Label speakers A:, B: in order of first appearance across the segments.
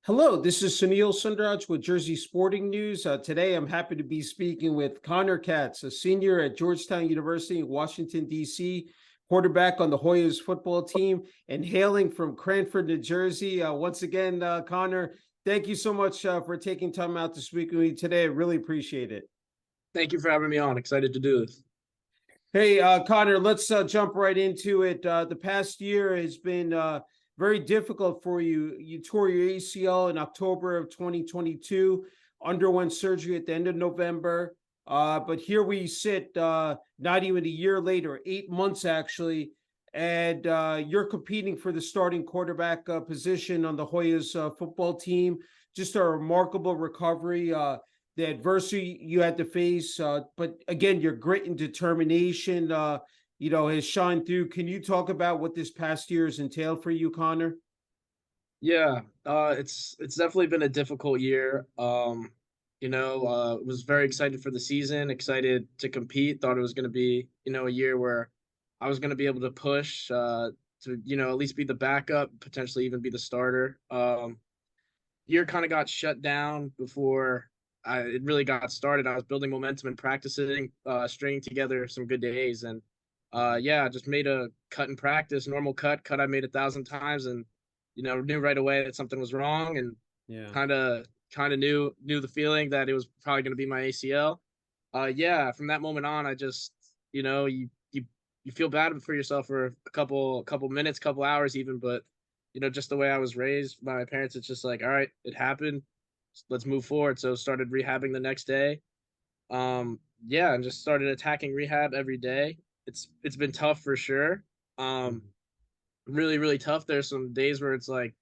A: Hello, this is Sunil Sunder Raj with Jersey Sporting News. Today, I'm happy to be speaking with Connor Katz, a senior at Georgetown University in Washington, D.C., quarterback on the Hoyas football team, and hailing from Cranford, New Jersey. Once again, Connor, thank you so much for taking time out to speak with me today. I really appreciate it.
B: Thank you for having me on. Excited to do this.
A: Hey, Connor, let's jump right into it. The past year has been very difficult for you. You tore your ACL in October of 2022, underwent surgery at the end of November. But here we sit, not even a year later, 8 months actually, and you're competing for the starting quarterback position on the Hoyas football team. Just a remarkable recovery. The adversity you had to face, but again, your grit and determination, has shined through. Can you talk about what this past year has entailed for you, Connor?
B: Yeah, it's definitely been a difficult year. Was very excited for the season, excited to compete. Thought it was going to be, a year where I was going to be able to push to, at least be the backup, potentially even be the starter. Year kind of got shut down before it really got started. I was building momentum and practicing, stringing together some good days, and I just made a cut in practice, normal cut I made 1,000 times, and knew right away that something was wrong, and
A: Yeah.
B: kind of knew the feeling that it was probably going to be my ACL. From that moment on, I just you feel bad for yourself for a couple minutes, couple hours even, but just the way I was raised by my parents, it's just like, all right, it happened, let's move forward. So started rehabbing the next day. And just started attacking rehab every day. It's been tough for sure. Um,
A: Mhm.
B: Really, really tough. There's some days where it's like,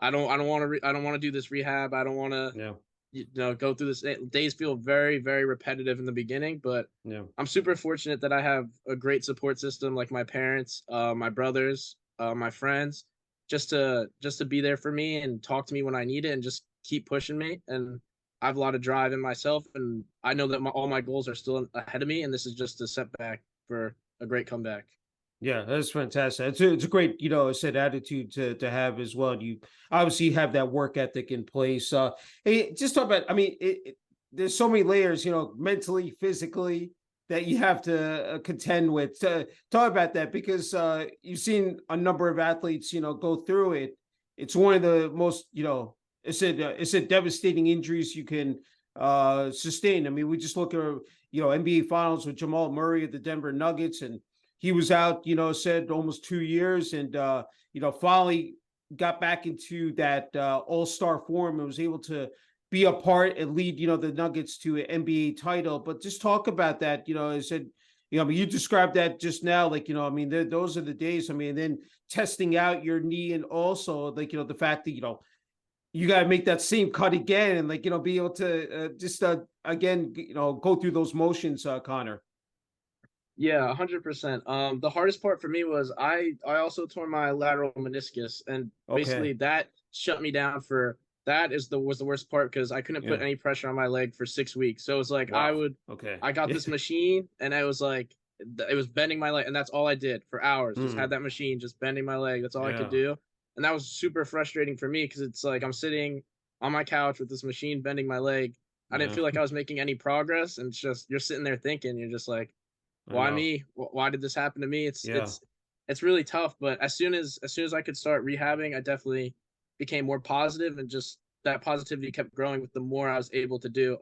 B: I don't want to do this rehab. I don't want to,
A: Yeah.
B: go through this. Days feel very, very repetitive in the beginning, but
A: Yeah.
B: I'm super fortunate that I have a great support system, like my parents, my brothers, my friends, just to be there for me and talk to me when I need it and just keep pushing me. And I have a lot of drive in myself, and I know that all my goals are still ahead of me, and this is just a setback for a great comeback.
A: Yeah, that's fantastic. It's a great, I said attitude to have as well. You obviously have that work ethic in place. Hey, just talk about. I mean, there's so many layers, mentally, physically, that you have to contend with. Talk about that because you've seen a number of athletes, go through it. It's one of the most, it's a devastating injuries you can sustain. I mean, we just look at NBA Finals with Jamal Murray at the Denver Nuggets, and he was out, said almost 2 years, and finally got back into that all-star form and was able to be a part and lead, the Nuggets to an NBA title. But just talk about that. I said, I mean, you described that just now, like, I mean, those are the days. I mean, and then testing out your knee, and also like, the fact that, you got to make that same cut again, and like, be able to just again, go through those motions, Connor.
B: Yeah, 100%. The hardest part for me was I also tore my lateral meniscus, and basically
A: Okay.
B: that shut me down for that is the was the worst part because I couldn't put
A: Yeah.
B: any pressure on my leg for 6 weeks. So it's like
A: Wow. Okay.
B: I got this machine, and I was like it was bending my leg, and that's all I did for hours. Just had
A: Mm,
B: that machine, just bending my leg. That's all I could
A: yeah.
B: do, and that was super frustrating for me because it's like I'm sitting on my couch with this machine bending my leg. I didn't
A: Yeah.
B: feel like I was making any progress, and it's just you're sitting there thinking, you're just like,
A: I
B: why
A: know.
B: me? Why did this happen to me? It's
A: Yeah.
B: it's it's really tough. But as soon as I could start rehabbing, I definitely became more positive, and just that positivity kept growing with the more I was able to do.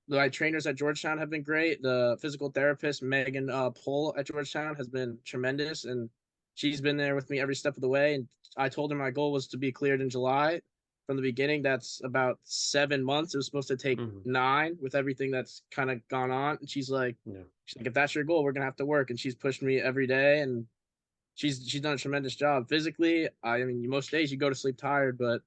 B: My trainers at Georgetown have been great. The physical therapist Megan Pohl at Georgetown has been tremendous, and she's been there with me every step of the way. And I told her my goal was to be cleared in July. From the beginning, that's about 7 months. It was supposed to take
A: Hmm.
B: 9 with everything that's kind of gone on. And
A: Yeah.
B: she's like, if that's your goal, we're gonna have to work. And she's pushed me every day, and she's done a tremendous job physically. I mean, most days you go to sleep tired, but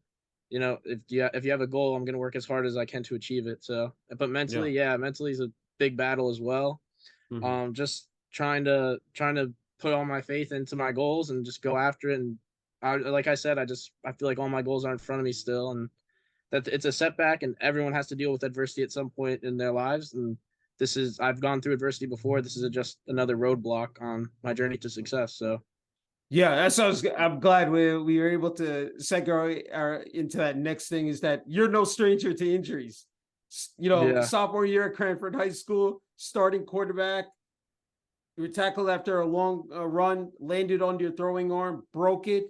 B: if you have a goal, I'm gonna work as hard as I can to achieve it. So, but mentally,
A: Yeah.
B: yeah, mentally is a big battle as well.
A: Hmm.
B: Just trying to put all my faith into my goals and just go after it. And like I said, I feel like all my goals are in front of me still, and that it's a setback, and everyone has to deal with adversity at some point in their lives. And I've gone through adversity before. This is just another roadblock on my journey to success. So
A: Yeah, that's what I'm glad we were able to segue into that next thing is that you're no stranger to injuries. You know,
B: Yeah.
A: sophomore year at Cranford High School, starting quarterback, you were tackled after a long run, landed on your throwing arm, broke it,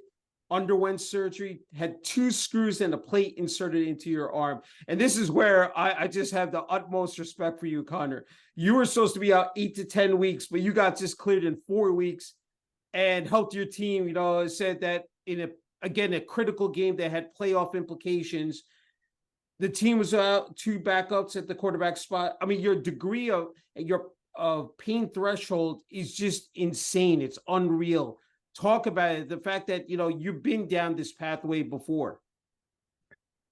A: underwent surgery, had two screws and a plate inserted into your arm. And this is where I just have the utmost respect for you, Connor. You were supposed to be out 8 to 10 weeks, but you got just cleared in 4 weeks and helped your team. You know, said that in a critical game that had playoff implications. The team was out two backups at the quarterback spot. I mean, your degree of your pain threshold is just insane. It's unreal. Talk about it. The fact that you've been down this pathway before.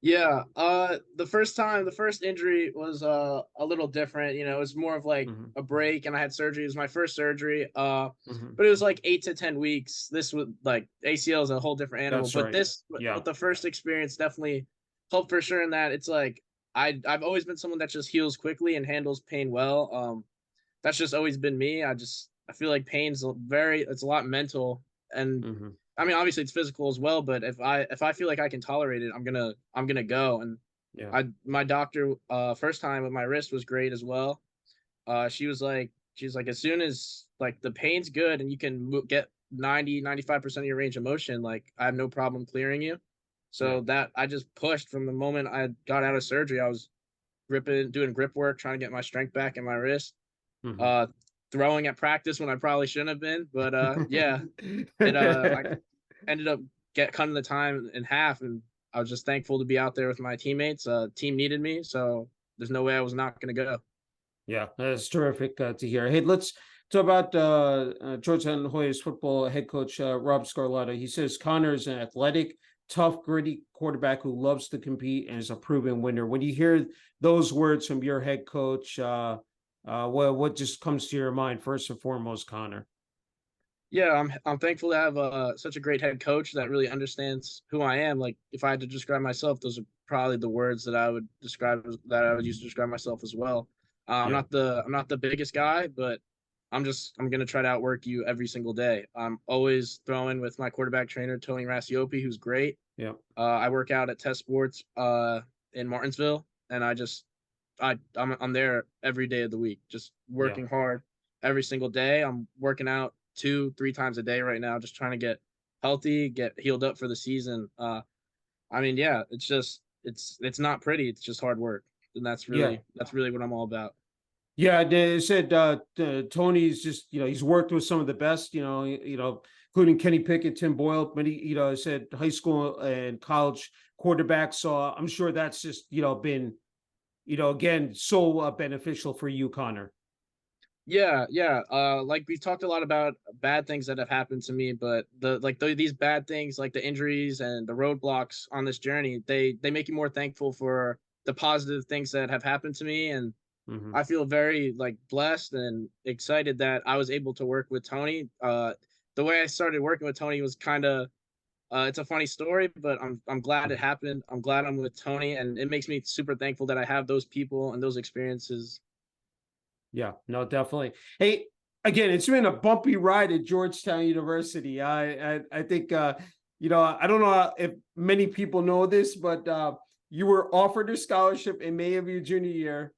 B: Yeah, the first injury was a little different. You know, it was more of like
A: Mm-hmm.
B: a break, and I had surgery. It was my first surgery.
A: Mm-hmm.
B: But it was like 8 to 10 weeks. This was like ACL is a whole different animal.
A: That's
B: But
A: right.
B: this,
A: Yeah.
B: with the first experience, definitely helped for sure. In that it's like I've always been someone that just heals quickly and handles pain well. That's just always been me. I feel like it's a lot mental, and
A: Mm-hmm.
B: I mean obviously it's physical as well, but if I feel like I can tolerate it, I'm gonna go. And
A: Yeah.
B: I my doctor first time with my wrist was great as well. She's like as soon as like the pain's good and you can get 95% of your range of motion, like I have no problem clearing you.
A: Yeah.
B: So that I just pushed from the moment I got out of surgery. I was doing grip work, trying to get my strength back in my wrist,
A: Mm-hmm.
B: uh throwing at practice when I probably shouldn't have been. But yeah, it I ended up cutting the time in half, and I was just thankful to be out there with my teammates. Team needed me, so there's no way I was not going to go.
A: Yeah, that's terrific to hear. Hey, let's talk about Georgetown Hoyas football head coach Rob Scarlatta. He says Connor is an athletic, tough, gritty quarterback who loves to compete and is a proven winner. When you hear those words from your head coach, what just comes to your mind first and foremost, Connor?
B: Yeah, I'm thankful to have such a great head coach that really understands who I am. Like if I had to describe myself, those are probably the words that I would use to describe myself as well.
A: Yeah,
B: I'm not the biggest guy, but I'm gonna try to outwork you every single day. I'm always throwing with my quarterback trainer Tony Rasiopi, who's great.
A: yeah,
B: I work out at Test Sports in Martinsville, and I'm there every day of the week, just
A: yeah.
B: working hard every single day. I'm working out 2 3 times a day right now, just trying to get healthy, get healed up for the season. I mean, yeah, it's not pretty. It's just hard work, and
A: Yeah.
B: that's really what I'm all about.
A: Yeah, they said Tony's just he's worked with some of the best including Kenny Pickett, Tim Boyle, many said high school and college quarterbacks. So I'm sure that's just been again so beneficial for you, Connor.
B: Yeah, yeah. Like we've talked a lot about bad things that have happened to me, but these bad things, like the injuries and the roadblocks on this journey, they make you more thankful for the positive things that have happened to me. And
A: Hmm.
B: I feel very like blessed and excited that I was able to work with Tony. The way I started working with Tony was kind of it's a funny story, but I'm glad it happened. I'm glad I'm with Tony, and it makes me super thankful that I have those people and those experiences.
A: Yeah, no, definitely. Hey, again, it's been a bumpy ride at Georgetown University. I think I don't know if many people know this, but you were offered a scholarship in May of your junior year,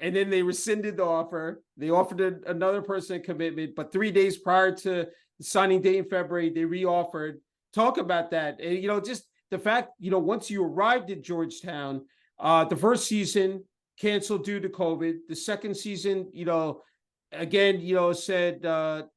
A: and then they rescinded the offer. They offered another person a commitment, but 3 days prior to the signing date in February, they reoffered. Talk about that. And just the fact, once you arrived at Georgetown, the first season canceled due to COVID. The second season, again, said, cut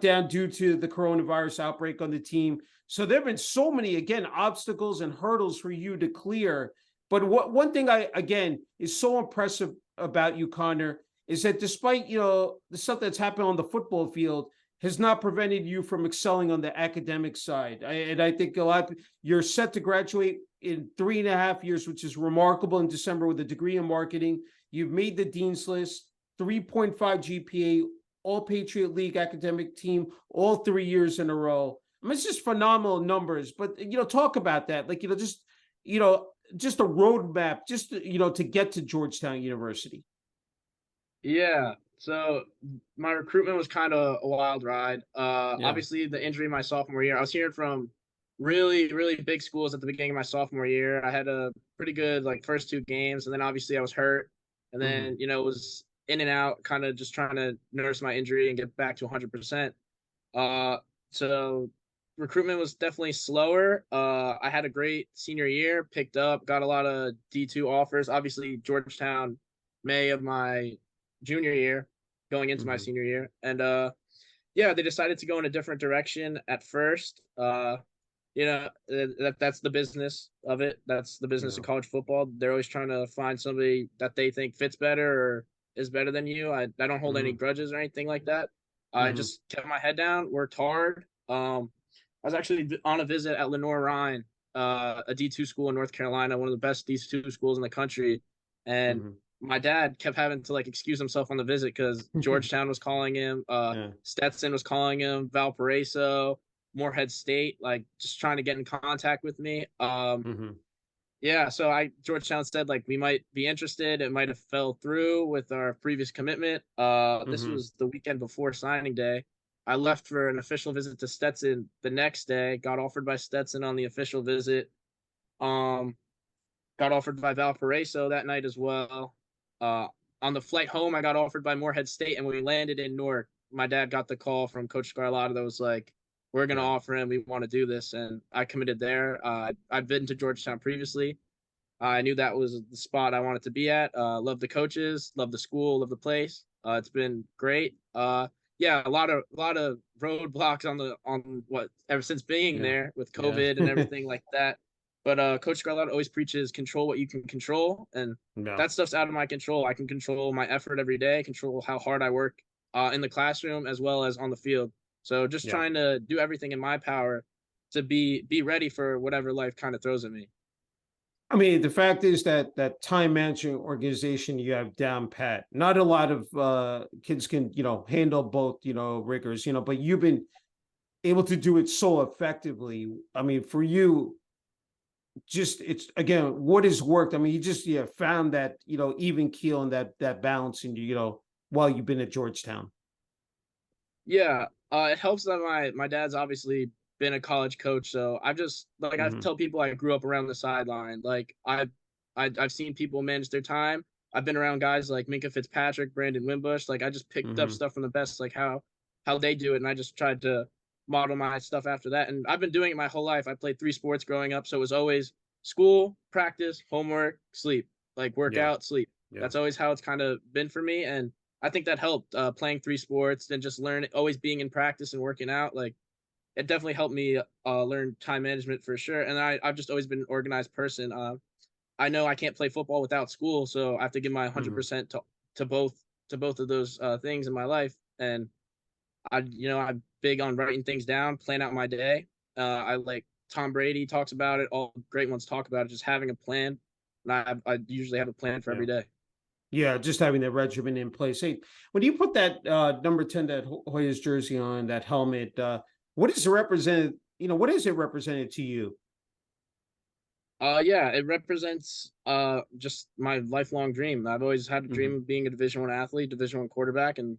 A: down due to the coronavirus outbreak on the team. So there have been so many, again, obstacles and hurdles for you to clear. But one thing again, is so impressive about you, Connor, is that despite, the stuff that's happened on the football field, has not prevented you from excelling on the academic side. And I think you're set to graduate in 3.5 years, which is remarkable in December with a degree in marketing. You've made the Dean's List, 3.5 GPA, all Patriot League academic team, all 3 years in a row. I mean, it's just phenomenal numbers, but, talk about that. Like, just a roadmap, just, to get to Georgetown University.
B: Yeah. So my recruitment was kind of a wild ride.
A: Yeah.
B: Obviously the injury my sophomore year, I was hearing from really, really big schools at the beginning of my sophomore year. I had a pretty good like first two games, and then obviously I was hurt, and
A: Hmm.
B: then was in and out, kind of just trying to nurse my injury and get back to 100%. Uh, so recruitment was definitely slower. I had a great senior year, picked up, got a lot of D2 offers. Obviously, Georgetown, May of my junior year, going into my
A: Hmm.
B: senior year, and yeah, they decided to go in a different direction at first. That's the business of it. That's the business
A: Yeah.
B: of college football. They're always trying to find somebody that they think fits better or is better than you. I don't hold any
A: Hmm.
B: grudges or anything like that. I
A: Hmm.
B: just kept my head down, worked hard. I was actually on a visit at Lenore Ryan, a D2 school in North Carolina, one of the best D2 schools in the country. And
A: Hmm.
B: my dad kept having to like excuse himself on the visit because Georgetown was calling him,
A: Yeah.
B: Stetson was calling him, Valparaiso, Morehead State, like just trying to get in contact with me.
A: Hmm.
B: Yeah, so I Georgetown said like we might be interested. It might have fell through with our previous commitment. This
A: Hmm.
B: was the weekend before signing day. I left for an official visit to Stetson the next day. Got offered by Stetson on the official visit. Um, got offered by Valparaiso that night as well. Uh, on the flight home, I got offered by Morehead State, and when we landed in Newark, my dad got the call from Coach Scarlotta that was like, "We're gonna
A: Yeah.
B: offer him. We want to do this," and I committed there. I'd been to Georgetown previously. I knew that was the spot I wanted to be at. Love the coaches, love the school, love the place. It's been great. Yeah, a lot of roadblocks on what ever since being
A: Yeah.
B: there with
A: Yeah.
B: COVID and everything like that. But Coach Scarlett always preaches control what you can control, and
A: Yeah.
B: that stuff's out of my control. I can control my effort every day, control how hard I work in the classroom as well as on the field. So just
A: Yeah.
B: trying to do everything in my power to be ready for whatever life kind of throws at me.
A: I mean, the fact is that that time management organization you have down pat. Not a lot of kids can, handle both, rigors, but you've been able to do it so effectively. I mean, for you, just it's again, what has worked? I mean, you just found that, even keel and that balance in you, while you've been at Georgetown.
B: Yeah, it helps that my dad's obviously been a college coach, so I've just like I
A: Hmm.
B: tell people I grew up around the sideline. Like I've seen people manage their time. I've been around guys like Minka Fitzpatrick, Brandon Wimbush. Like I just picked up
A: Hmm.
B: stuff from the best, like how they do it, and I just tried to model my stuff after that. And I've been doing it my whole life. I played three sports growing up, so it was always school, practice, homework, sleep, like
A: Yeah.
B: workout, sleep.
A: Yeah.
B: That's always how it's kind of been for me, and I think that helped playing three sports and just learning, always being in practice and working out. Like it definitely helped me learn time management for sure. And I've just always been an organized person. I know I can't play football without school, so I have to give my
A: Hmm.
B: 100% to both to both of those things in my life. And I'm big on writing things down, plan out my day. I like Tom Brady talks about it. All great ones talk about it. Just having a plan. And I usually have a plan for
A: Yeah.
B: every day.
A: Yeah, just having that regimen in place. Hey, when you put that number 10, that Hoyas jersey on, that helmet, what is it represented? What is it represented to you?
B: Yeah, it represents just my lifelong dream. I've always had a
A: Hmm.
B: dream of being a Division 1 athlete, Division 1 quarterback, and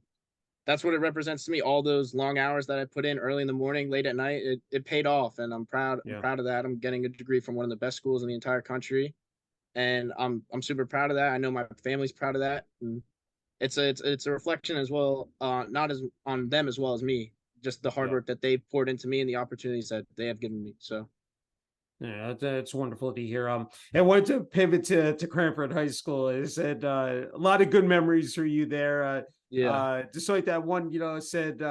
B: that's what it represents to me. All those long hours that I put in early in the morning, late at night, it paid off, and I'm proud. I'm
A: Yeah.
B: proud of that. I'm getting a degree from one of the best schools in the entire country, and I'm super proud of that. I know my family's proud of that, and it's a reflection as well, not as on them as well as me, just the hard
A: Yeah.
B: work that they poured into me and the opportunities that they have given me. So
A: Yeah, that's wonderful to hear. I wanted to pivot to Cranford High School. I said a lot of good memories for you there.
B: yeah,
A: Despite that one, said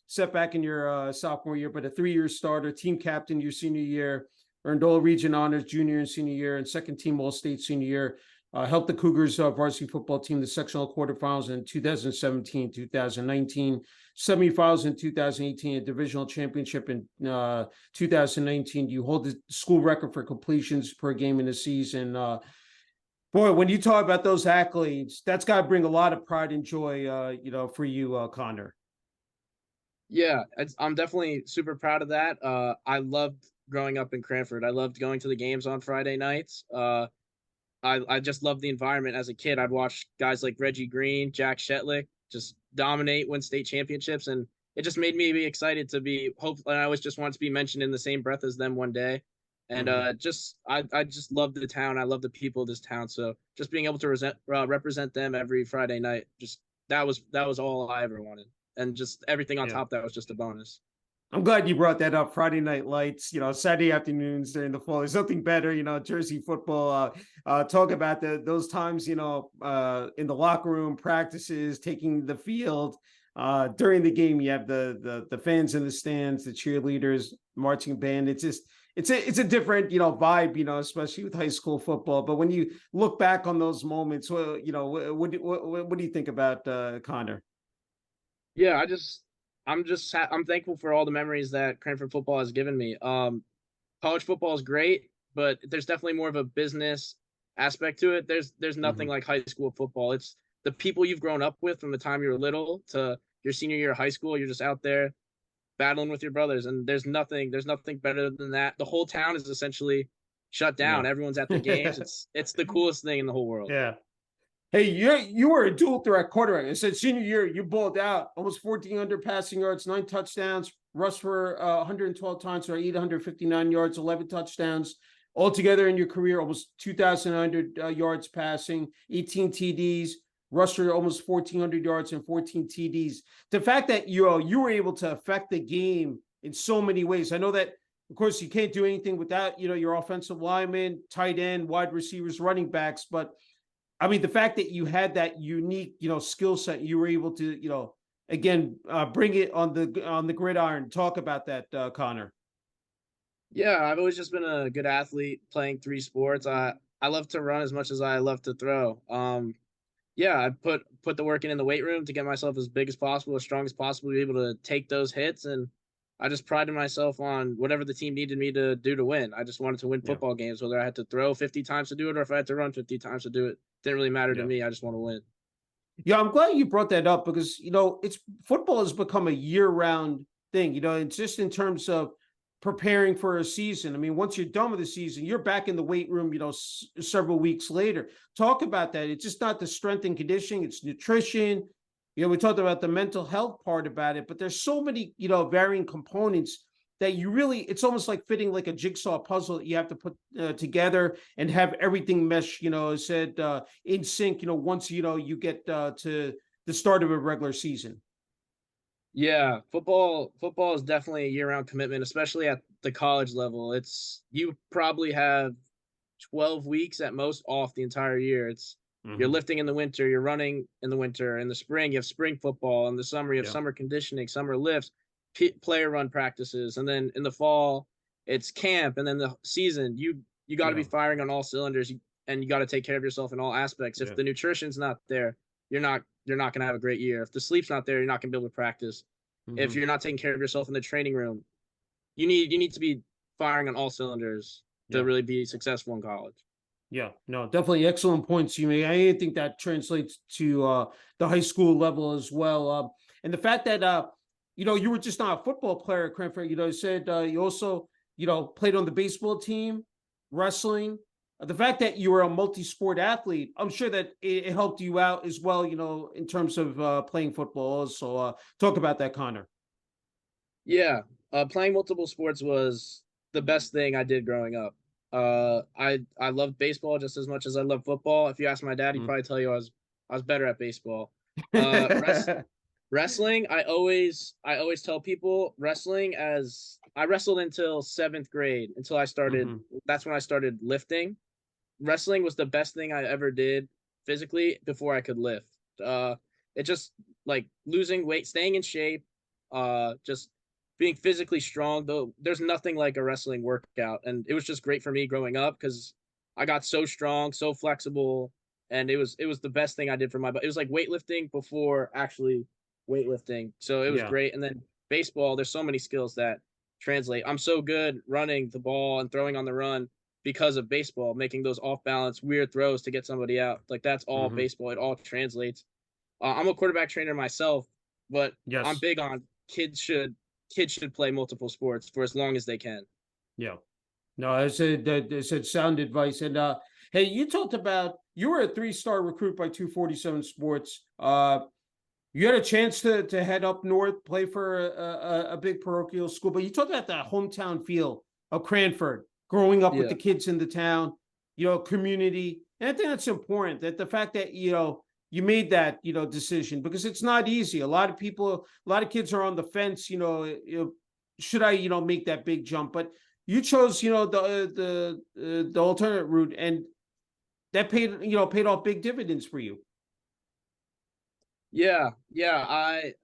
A: setback in your sophomore year, but a 3-year starter, team captain your senior year, earned all region honors junior and senior year, and second team All State senior year. Helped the Cougars varsity football team the sectional quarterfinals in 2017, 2019, semifinals in 2018, a divisional championship in 2019. You hold the school record for completions per game in a season. Boy, when you talk about those accolades, that's got to bring a lot of pride and joy, for you, Connor.
B: yeah, I'm definitely super proud of that. I loved growing up in Cranford. I loved going to the games on Friday nights. I just loved the environment as a kid. I'd watch guys like Reggie Green, Jack Shetlick, just dominate, win state championships, and it just made me be excited to be hopefully. I always just want to be mentioned in the same breath as them one day. And I just love the town. I love the people of this town. So just being able to represent them every Friday night, just that was all I ever wanted. And just everything on
A: Yeah.
B: top, that was just a bonus.
A: I'm glad you brought that up. Friday night lights, Saturday afternoons during the fall. There's nothing better, Jersey football. Talk about those times, in the locker room, practices, taking the field. During the game, you have the fans in the stands, the cheerleaders, marching band. It's just it's a different, vibe, especially with high school football. But when you look back on those moments, well, what do you think about Connor?
B: Yeah, I'm thankful for all the memories that Cranford football has given me. College football is great, but there's definitely more of a business aspect to it. There's nothing like high school football. It's the people you've grown up with from the time you were little to your senior year of high school. You're just out there battling with your brothers, and there's nothing better than that. The whole town is essentially shut down. Everyone's at the games.
A: Yeah.
B: It's the coolest thing in the whole world.
A: Yeah. Hey, you were a dual threat quarterback. I said senior year, you balled out, almost 1,400 passing yards, 9 touchdowns, rushed for 112 times for 859 yards, 11 touchdowns. Altogether in your career, almost 2,100 yards passing, 18 TDs, rushed for almost 1,400 yards and 14 TDs. The fact that you were able to affect the game in so many ways. I know that, of course, you can't do anything without your offensive linemen, tight end, wide receivers, running backs, but I mean, the fact that you had that unique, skill set, you were able to, again, bring it on the gridiron. Talk about that, Connor.
B: Yeah, I've always just been a good athlete playing 3 sports. I love to run as much as I love to throw. Yeah, I put the work in the weight room to get myself as big as possible, as strong as possible, to be able to take those hits. And I just prided myself on whatever the team needed me to do to win. I just wanted to win
A: Yeah.
B: football games, whether I had to throw 50 times to do it or if I had to run 50 times to do it. Didn't really matter to
A: Yeah.
B: me. I just want to win.
A: Yeah, I'm glad you brought that up because it's football has become a year-round thing. It's just in terms of preparing for a season. I mean, once you're done with the season, you're back in the weight room. Several weeks later. Talk about that. It's just not the strength and conditioning; it's nutrition. We talked about the mental health part about it, but there's so many varying components that it's almost like fitting like a jigsaw puzzle that you have to put together and have everything mesh, said in sync, once, you get to the start of a regular season.
B: Yeah, football is definitely a year-round commitment, especially at the college level. You probably have 12 weeks at most off the entire year. You're lifting in the winter, you're running in the winter, in the spring you have spring football, in the summer you have summer conditioning, summer lifts, player run practices, and then in the fall it's camp, and then the season you got to be firing on all cylinders, and you got to take care of yourself in all aspects. If the nutrition's not there, you're not going to have a great year. If the sleep's not there, you're not going to be able to practice. If you're not taking care of yourself in the training room, you need to be firing on all cylinders to really be successful in college.
A: Yeah, no, definitely excellent points you make. I think that translates to the high school level as well. And the fact that you were just not a football player at Cranford. You said you also played on the baseball team, wrestling. The fact that you were a multi-sport athlete, I'm sure that it helped you out as well. In terms of playing football. So talk about that, Connor.
B: Yeah, playing multiple sports was the best thing I did growing up. I loved baseball just as much as I love football. If you ask my dad, he'd probably tell you I was better at baseball. Wrestling, I always tell people wrestling, as I wrestled until 7th grade, until I started. That's when I started lifting. Wrestling was the best thing I ever did physically before I could lift. It just, like, losing weight, staying in shape, just being physically strong. Though there's nothing like a wrestling workout, and it was just great for me growing up because I got so strong, so flexible, and it was the best thing I did for my body. It was like weightlifting before actually weightlifting, so it was great. And then baseball, there's so many skills that translate. I'm so good running the ball and throwing on the run because of baseball, making those off balance weird throws to get somebody out. Like, that's all baseball. It all translates. I'm a quarterback trainer myself, but I'm big on kids should play multiple sports for as long as they can.
A: Yeah. No, it's sound advice. And hey, you talked about you were a 3-star recruit by 247 Sports. You had a chance to head up north, play for a big parochial school, but you talked about the hometown feel of Cranford, growing up with the
B: Yeah.
A: kids in the town, community. And I think that's important, that the fact that, you made that, decision, because it's not easy. A lot of people, a lot of kids are on the fence, should I, make that big jump? But you chose, the alternate route, and that paid off big dividends for you.
B: Yeah, yeah.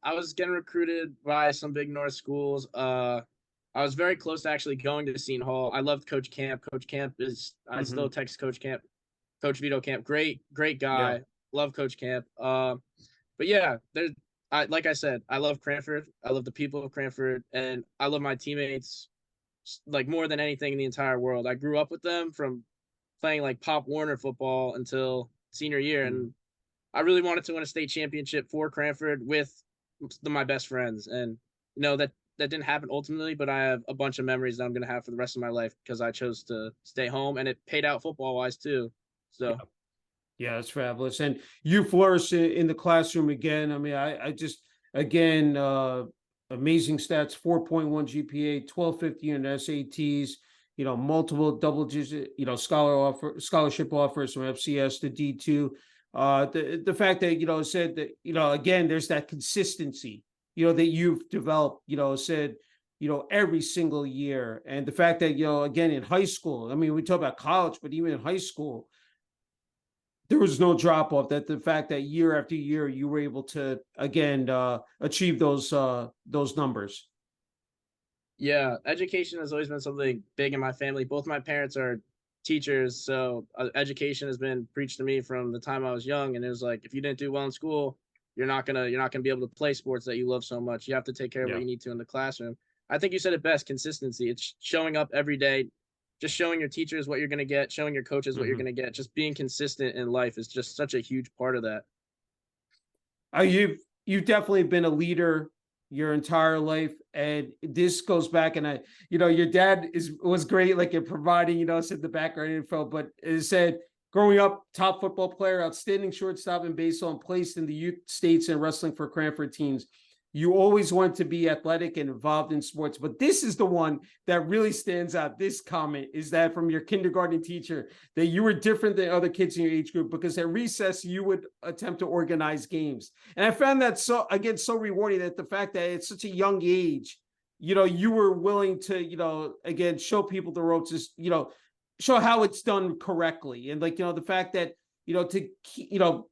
B: I was getting recruited by some big North schools. I was very close to actually going to Seton Hall. I loved Coach Camp. Coach Camp is I still
A: Mm-hmm.
B: text Coach Camp, Coach Vito Camp. Great
A: Yeah.
B: guy. Love Coach Camp. But yeah, there's I like I said, I love Cranford. I love the people of Cranford, and I love my teammates like more than anything in the entire world. I grew up with them from playing like Pop Warner football until senior year,
A: Mm-hmm.
B: and I really wanted to win a state championship for Cranford with my best friends. And that didn't happen ultimately, but I have a bunch of memories that I'm gonna have for the rest of my life because I chose to stay home, and it paid out football wise too. So
A: Yeah, that's fabulous. And you flourish in the classroom again. I mean, I just, again, amazing stats, 4.1 GPA, 1250 in SATs, multiple double digit, scholarship offers from FCS to D2. The fact that, said that, again, there's that consistency, that you've developed, said, every single year. And the fact that, again, in high school, I mean, we talk about college, but even in high school, there was no drop off. That the fact that year after year you were able to again achieve those numbers.
B: yeah, education has always been something big in my family. Both my parents are teachers, so education has been preached to me from the time I was young. And it was like, if you didn't do well in school, you're not gonna be able to play sports that you love so much. You have to take care of what
A: Yeah.
B: you need to in the classroom. I think you said it best: consistency. It's showing up every day, just showing your teachers what you're gonna get, showing your coaches what you're
A: Mm-hmm.
B: gonna get. Just being consistent in life is just such a huge part of that.
A: You've definitely been a leader your entire life, and this goes back. And your dad was great, like in providing, said the background info, but it said growing up, top football player, outstanding shortstop in baseball, and placed in the youth states and wrestling for Cranford teams. You always want to be athletic and involved in sports, but this is the one that really stands out. This comment is that from your kindergarten teacher, that you were different than other kids in your age group because at recess you would attempt to organize games. And I found that so rewarding, that the fact that at such a young age, you were willing to, again, show people the ropes, is, show how it's done correctly. And like, the fact that, to,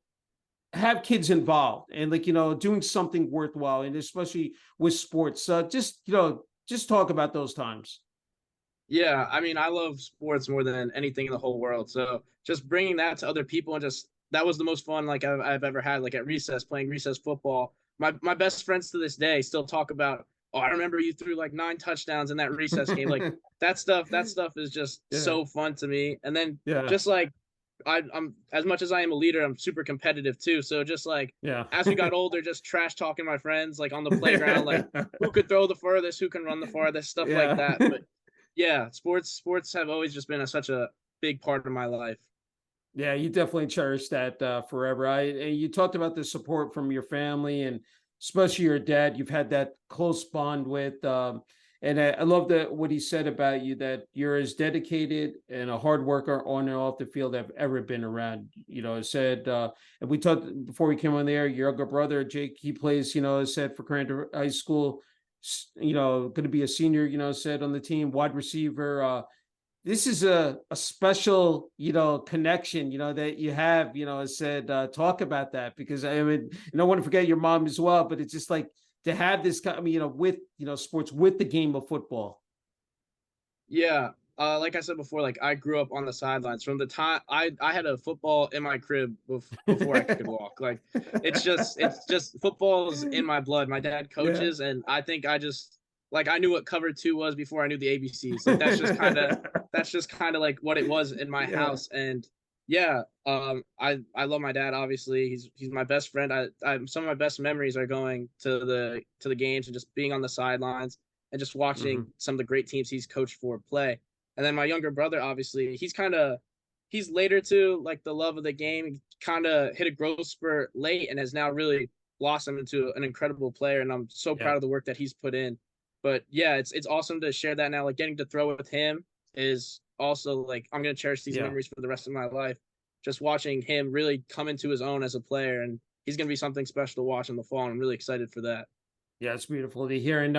A: have kids involved, and like, doing something worthwhile, and especially with sports. Just talk about those times.
B: Yeah, I mean, I love sports more than anything in the whole world. So just bringing that to other people, and just that was the most fun like I've ever had. Like at recess, playing recess football. My best friends to this day still talk about. Oh, I remember you threw like 9 touchdowns in that recess game. Like that stuff is just
A: Yeah.
B: so fun to me. And then
A: Yeah.
B: just like I'm as much as I am a leader, I'm super competitive too. So just like
A: Yeah.
B: as we got older, just trash talking my friends like on the playground, like who could throw the furthest, who can run the farthest, stuff like
A: Yeah.
B: that. But yeah, sports have always just been such a big part of my life.
A: Yeah, you definitely cherish that forever. And you talked about the support from your family, and especially your dad. You've had that close bond with, and I love that what he said about you, that you're as dedicated and a hard worker on and off the field I've ever been around. I said, and we talked before we came on there. Your younger brother Jake, he plays, said for Cranford High School. Going to be a senior. Said on the team, wide receiver. This is a special, connection, that you have, said, talk about that, because I mean, I don't want to forget your mom as well, but it's just like to have this, I mean, with, sports, with the game of football.
B: Yeah. Like I said before, like I grew up on the sidelines from the time I had a football in my crib before I could walk. Like it's just football's in my blood. My dad
A: Yeah.
B: coaches, and I think I just like I knew what cover two was before I knew the ABCs. Like that's just kind of like what it was in my
A: Yeah.
B: house. And yeah, I love my dad. Obviously, he's my best friend. I some of my best memories are going to the games and just being on the sidelines and just watching
A: Hmm.
B: some of the great teams he's coached for play. And then my younger brother, obviously, he's later to like the love of the game. He kind of hit a growth spurt late and has now really blossom into an incredible player, and I'm so
A: Yeah.
B: proud of the work that he's put in. But yeah, it's awesome to share that now. Like getting to throw with him is also like I'm gonna cherish these
A: Yeah.
B: memories for the rest of my life. Just watching him really come into his own as a player, and he's gonna be something special to watch in the fall. And I'm really excited for that.
A: Yeah. It's beautiful to hear. And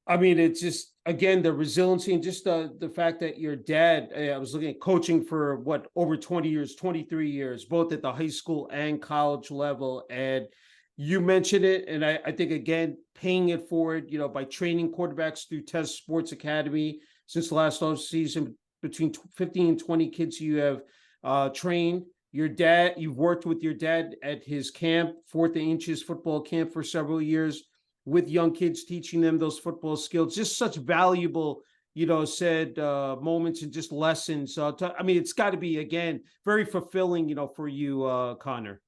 A: I mean, it's just again the resiliency and just the fact that your dad. I was looking at coaching for what over 20 years, 23 years, both at the high school and college level. And you mentioned it, and I think again paying it forward, by training quarterbacks through Test Sports Academy since the last season, between 15 and 20 kids you have trained. Your dad, you've worked with your dad at his camp, Fourth and Inches football camp for several years with young kids, teaching them those football skills, just such valuable, said moments and just lessons. I mean, it's got to be, again, very fulfilling, for you, Connor.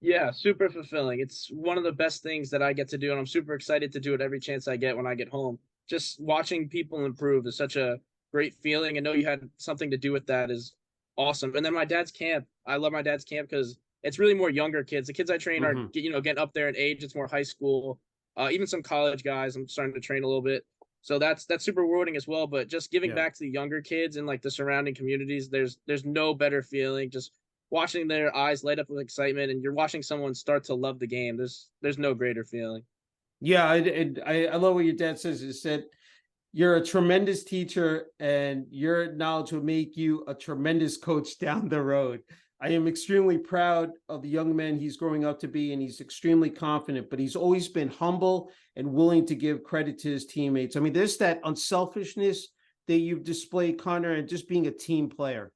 B: Yeah, super fulfilling. It's one of the best things that I get to do, and I'm super excited to do it every chance I get when I get home. Just watching people improve is such a great feeling, and know you had something to do with that is awesome. And then my dad's camp, I love my dad's camp because it's really more younger kids. The kids I train are,
A: Mm-hmm.
B: getting up there in age. It's more high school, even some college guys. I'm starting to train a little bit, so that's super rewarding as well. But just giving
A: Yeah.
B: back to the younger kids and like the surrounding communities, there's no better feeling. Just watching their eyes light up with excitement, and you're watching someone start to love the game. There's no greater feeling.
A: Yeah. I love what your dad says. He said, you're a tremendous teacher, and your knowledge will make you a tremendous coach down the road. I am extremely proud of the young man he's growing up to be, and he's extremely confident, but he's always been humble and willing to give credit to his teammates. I mean, there's that unselfishness that you've displayed, Connor, and just being a team player.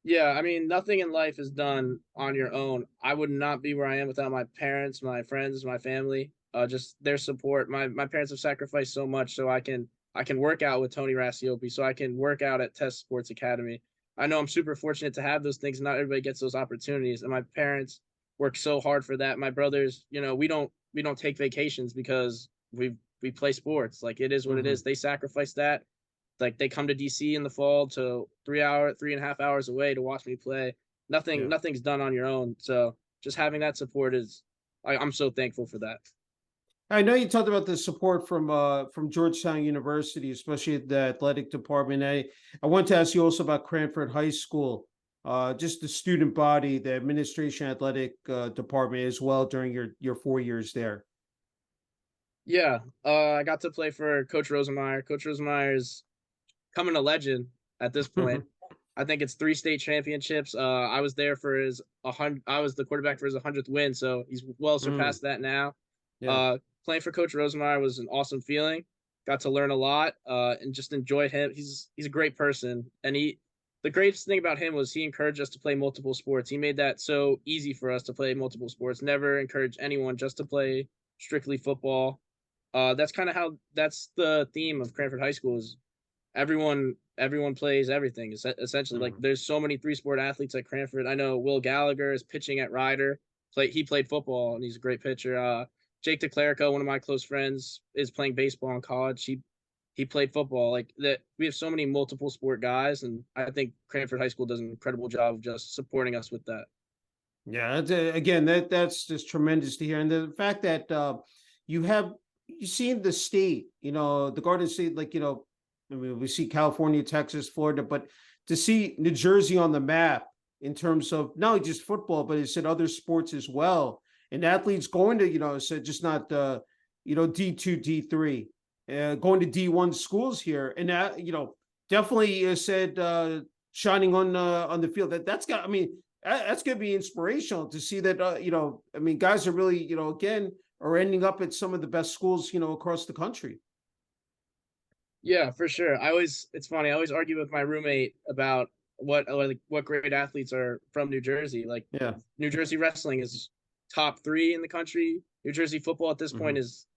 B: Yeah, I mean, nothing in life is done on your own. I would not be where I am without my parents, my friends, my family, just their support. My parents have sacrificed so much so I can work out with Tony Rassiopi, so I can work out at Test Sports Academy. I know I'm super fortunate to have those things. Not everybody gets those opportunities, and my parents work so hard for that. My brothers, we don't take vacations because we play sports. Like it is what it
A: Mm-hmm.
B: is. They sacrifice that, like they come to DC in the fall to 3.5 hours away to watch me play.
A: Yeah.
B: Nothing's done on your own. So just having that support is, I'm so thankful for that.
A: I know you talked about the support from Georgetown University, especially the athletic department. I want to ask you also about Cranford High School, just the student body, the administration athletic department as well during your 4 years there.
B: Yeah, I got to play for Coach Rosemeyer. Coach Rosemeyer is coming a legend at this point. I think it's 3 state championships. I was there for his 100. I was the quarterback for his 100th win, so he's well
A: Mm,
B: surpassed that now.
A: yeah.
B: Uh, Playing for Coach Rosemeyer was an awesome feeling. Got to learn a lot, and just enjoyed him. He's a great person, and the greatest thing about him was he encouraged us to play multiple sports. He made that so easy for us to play multiple sports. Never encouraged anyone just to play strictly football. That's kind of how that's the theme of Cranford High School is everyone plays everything essentially. Like
A: Mm.
B: there's so many 3 sport athletes at Cranford. I know Will Gallagher is pitching at Ryder. He played football and he's a great pitcher. Jake DeClerico, one of my close friends, is playing baseball in college. He played football. Like that, we have so many multiple sport guys, and I think Cranford High School does an incredible job of just supporting us with that.
A: Yeah, again, that's just tremendous to hear, and the fact that you see in the state, the Garden State, like I mean, we see California, Texas, Florida, but to see New Jersey on the map in terms of not only just football, but it said other sports as well, and athletes going to said just not D2, D3, going to D1 schools here, and that definitely said shining on the field. That's got. I mean, that's going to be inspirational to see that, I mean, guys are really, again, are ending up at some of the best schools, across the country.
B: Yeah, for sure. It's funny. I always argue with my roommate about what great athletes are from New Jersey. Like
A: Yeah.
B: New Jersey wrestling is top 3 in the country. New Jersey football at this
A: Mm-hmm.
B: point is,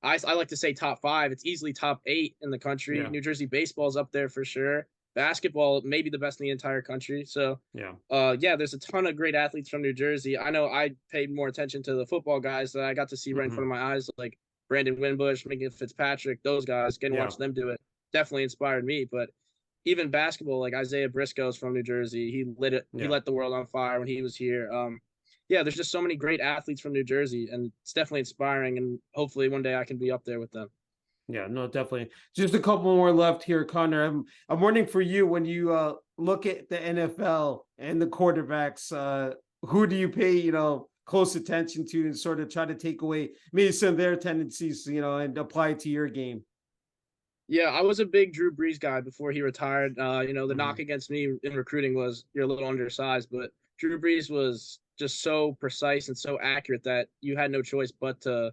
B: I like to say top 5. It's easily top 8 in the country.
A: Yeah.
B: New Jersey baseball is up there for sure. Basketball may be the best in the entire country. So,
A: Yeah.
B: yeah, there's a ton of great athletes from New Jersey. I know I paid more attention to the football guys that I got to see right in
A: Mm-hmm.
B: front of my eyes, like Brandon Winbush, Minka Fitzpatrick, those guys. Getting to
A: Yeah.
B: watch them do it definitely inspired me. But even basketball, like Isaiah Briscoe's from New Jersey. He lit it. He
A: Yeah.
B: lit the world on fire when he was here. yeah, there's just so many great athletes from New Jersey, and it's definitely inspiring. And hopefully one day I can be up there with them.
A: Yeah, no, definitely. Just a couple more left here, Connor. I'm wondering for you when you look at the NFL and the quarterbacks, who do you pay, close attention to and sort of try to take away maybe some of their tendencies, and apply it to your game?
B: Yeah, I was a big Drew Brees guy before he retired. The knock
A: Mhm.
B: against me in recruiting was you're a little undersized, but Drew Brees was just so precise and so accurate that you had no choice but to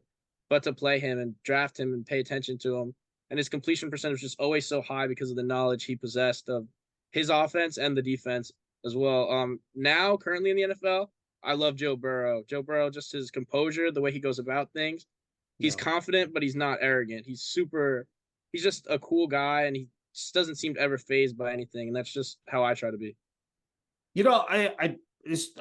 B: play him and draft him and pay attention to him. And his completion percentage was just always so high because of the knowledge he possessed of his offense and the defense as well. Now currently in the NFL, I love Joe Burrow. Joe Burrow, just his composure, the way he goes about things. He's
A: Yeah.
B: confident, but he's not arrogant. He's just a cool guy, and he just doesn't seem to ever phased by anything, and that's just how I try to be.
A: I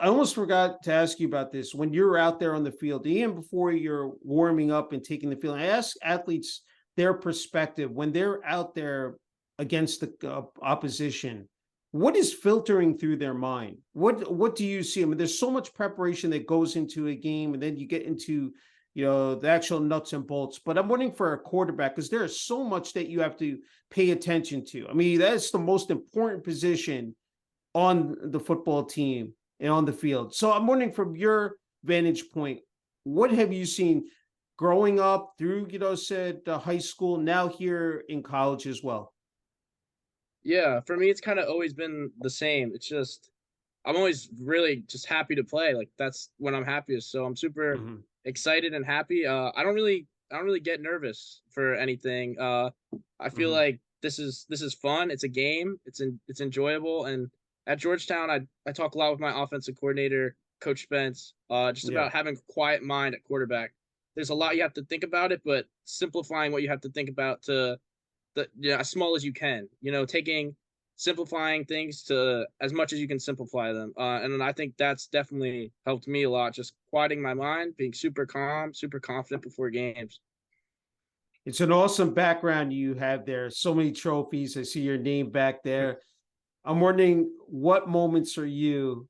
A: almost forgot to ask you about this. When you're out there on the field, even before you're warming up and taking the field, I ask athletes their perspective when they're out there against the opposition. What is filtering through their mind? What do you see? I mean, there's so much preparation that goes into a game, and then you get into the actual nuts and bolts. But I'm wondering for a quarterback because there is so much that you have to pay attention to. I mean, that's the most important position on the football team and on the field. So I'm wondering from your vantage point, what have you seen growing up through, said high school, now here in college as well?
B: Yeah, for me, it's kind of always been the same. It's just I'm always really just happy to play. Like that's when I'm happiest. So I'm super
A: Mhm.
B: excited and happy. I don't really get nervous for anything. I feel
A: Mhm.
B: like this is fun. It's a game. It's enjoyable. And at Georgetown, I talk a lot with my offensive coordinator, Coach Spence, just
A: Yeah.
B: about having a quiet mind at quarterback. There's a lot you have to think about it, but simplifying what you have to think about to as small as you can. Taking simplifying things to as much as you can simplify them. And I think that's definitely helped me a lot. Just quieting my mind, being super calm, super confident before games.
A: It's an awesome background you have there. So many trophies. I see your name back there. I'm wondering what moments are you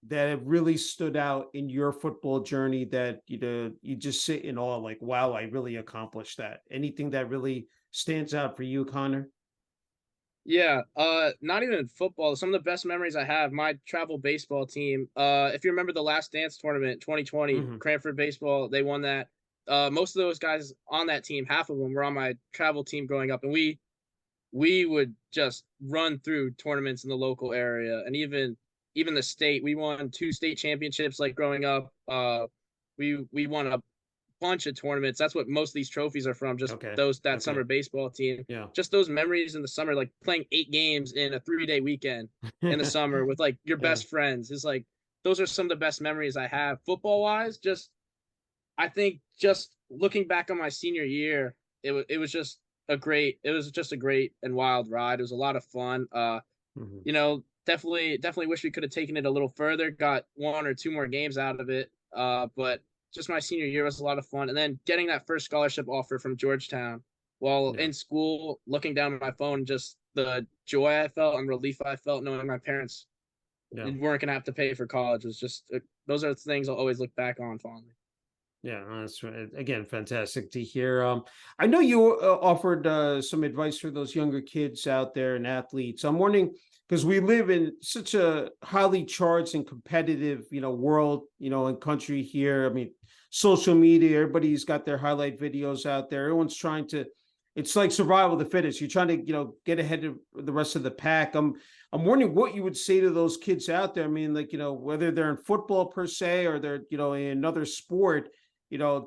A: that have really stood out in your football journey that you just sit in awe, like, wow, I really accomplished that. Anything that really stands out for you, Connor?
B: Yeah, not even in football. Some of the best memories I have, my travel baseball team. If you remember the Last Dance tournament, 2020,
A: Hmm.
B: Cranford baseball, they won that. Most of those guys on that team, half of them were on my travel team growing up, and we would just run through tournaments in the local area and even the state. We won two state championships like growing up. We won a bunch of tournaments. That's what most of these trophies are from, just
A: Okay.
B: that
A: Okay.
B: summer baseball team.
A: Yeah.
B: Just those memories in the summer, like playing 8 games in a 3-day weekend in the summer with like your
A: Yeah.
B: best friends is like those are some of the best memories I have. Football wise, just I think just looking back on my senior year, it was just a great and wild ride. It was a lot of fun.
A: Hmm.
B: Definitely wish we could have taken it a little further, got one or two more games out of it. But just my senior year was a lot of fun. And then getting that first scholarship offer from Georgetown while
A: Yeah.
B: in school, looking down at my phone, just the joy I felt and relief I felt knowing my parents
A: Yeah.
B: weren't going to have to pay for college was just, those are the things I'll always look back on fondly.
A: Yeah, that's right. Again, fantastic to hear. I know you offered some advice for those younger kids out there and athletes. I'm wondering because we live in such a highly charged and competitive, world, and country here. I mean, social media, everybody's got their highlight videos out there. Everyone's trying to. It's like survival of the fittest. You're trying to, get ahead of the rest of the pack. I'm wondering what you would say to those kids out there. I mean, like, whether they're in football per se or they're, in another sport,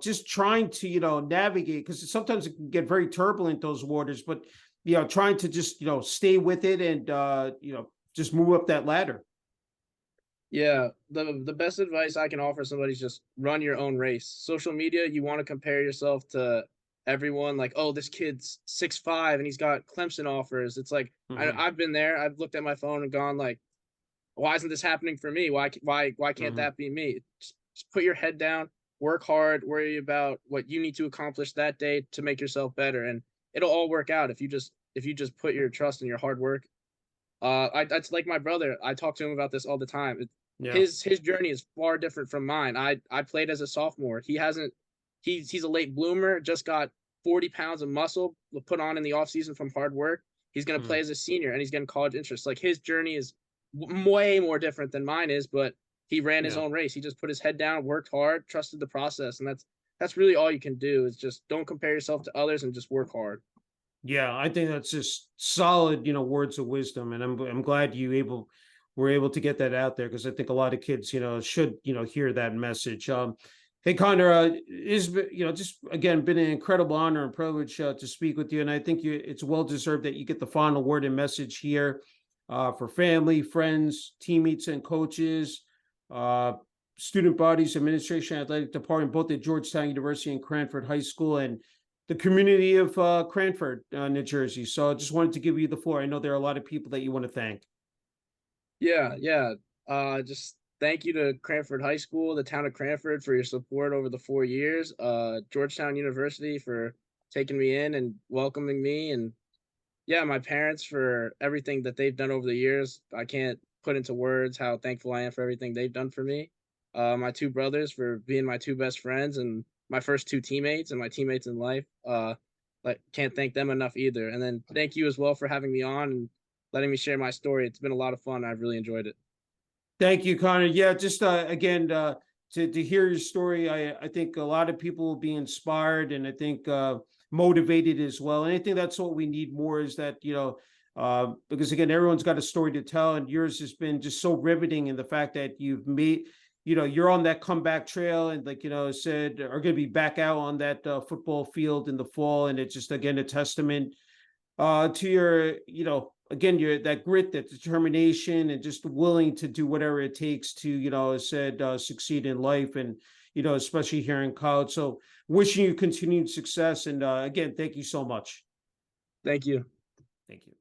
A: just trying to, navigate because sometimes it can get very turbulent, those waters, but, trying to just, stay with it and, just move up that ladder.
B: Yeah, the best advice I can offer somebody is just run your own race. Social media, you want to compare yourself to everyone, like, oh, this kid's 6'5" and he's got Clemson offers. It's like
A: Hmm.
B: I've been there. I've looked at my phone and gone like, why isn't this happening for me? Why can't
A: Hmm.
B: that be me? Just put your head down, work hard, worry about what you need to accomplish that day to make yourself better, and it'll all work out if you just put your trust in your hard work. It's like my brother. I talk to him about this all the time.
A: Yeah.
B: his journey is far different from mine. I played as a sophomore. He hasn't he's a late bloomer, just got 40 pounds of muscle put on in the offseason from hard work. He's going to
A: Mm.
B: play as a senior and he's getting college interest. Like his journey is way more different than mine is, but he ran his
A: Yeah.
B: own race. He just put his head down, worked hard, trusted the process, and that's really all you can do is just don't compare yourself to others and just work hard.
A: Yeah, I think that's just solid, words of wisdom, and I'm glad were able to get that out there because I think a lot of kids, should hear that message. Hey Connor, is just again been an incredible honor and privilege to speak with you, and I think it's well deserved that you get the final word and message here for family, friends, teammates, and coaches, uh, student bodies, administration, athletic department, both at Georgetown University and Cranford High School, and the community of Cranford, New Jersey. So I just wanted to give you the floor. I know there are a lot of people that you want to thank.
B: Yeah, yeah. Just thank you to Cranford High School, the town of Cranford, for your support over the 4 years. Georgetown University for taking me in and welcoming me, and yeah, my parents for everything that they've done over the years. I can't put into words how thankful I am for everything they've done for me. My two brothers for being my two best friends and my first two teammates and my teammates in life. Like can't thank them enough either. And then thank you as well for having me on and letting me share my story. It's been a lot of fun. I've really enjoyed it.
A: Thank you, Connor. Yeah, just again to hear your story, I think a lot of people will be inspired and I think motivated as well. And I think that's what we need more is that because again everyone's got a story to tell, and yours has been just so riveting in the fact that you've made you're on that comeback trail and like said are going to be back out on that football field in the fall, and it's just again a testament to your again your that grit, that determination, and just willing to do whatever it takes to as said succeed in life, and especially here in college. So wishing you continued success, and again thank you so much.
B: Thank you.
A: Thank you.